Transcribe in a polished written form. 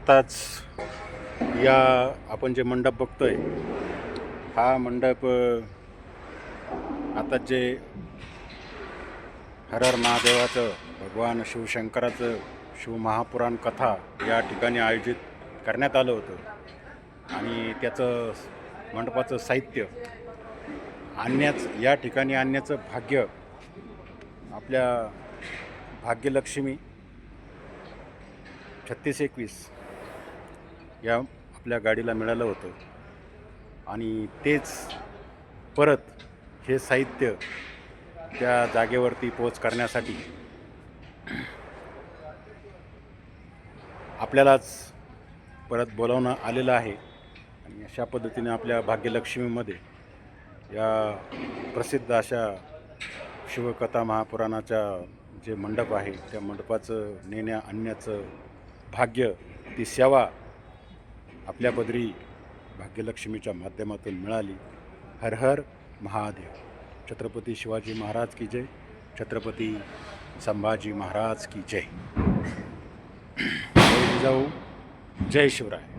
आत्ताच या आपण जे मंडप बघतोय हा मंडप आता जे हर हर महादेवाचं भगवान शिवशंकराचं शिवमहापुराण कथा या ठिकाणी आयोजित करण्यात आलं होतं आणि त्याचं मंडपाचं साहित्य या ठिकाणी आणण्याचं भाग्य आपल्या भाग्यलक्ष्मी 3621 या आपल्या गाडीला मिळालं होतं आणि तेच परत हे साहित्य त्या जागेवरती पोच करण्यासाठी आपल्यालाच परत बोलावणं आलेलं आहे. आणि अशा पद्धतीने आपल्या भाग्यलक्ष्मीमध्ये या प्रसिद्ध अशा शिवकथा महापुराणाच्या जे मंडप आहे त्या मंडपाचं नेण्या आणण्याचं भाग्य, ती सेवा आपल्या बद्री भाग्यलक्ष्मीच्या माध्यमातून मिळाली. हर हर महादेव. छत्रपती शिवाजी महाराज की जय. छत्रपती संभाजी महाराज की जय. जय जिजाऊ, जय शिवराय.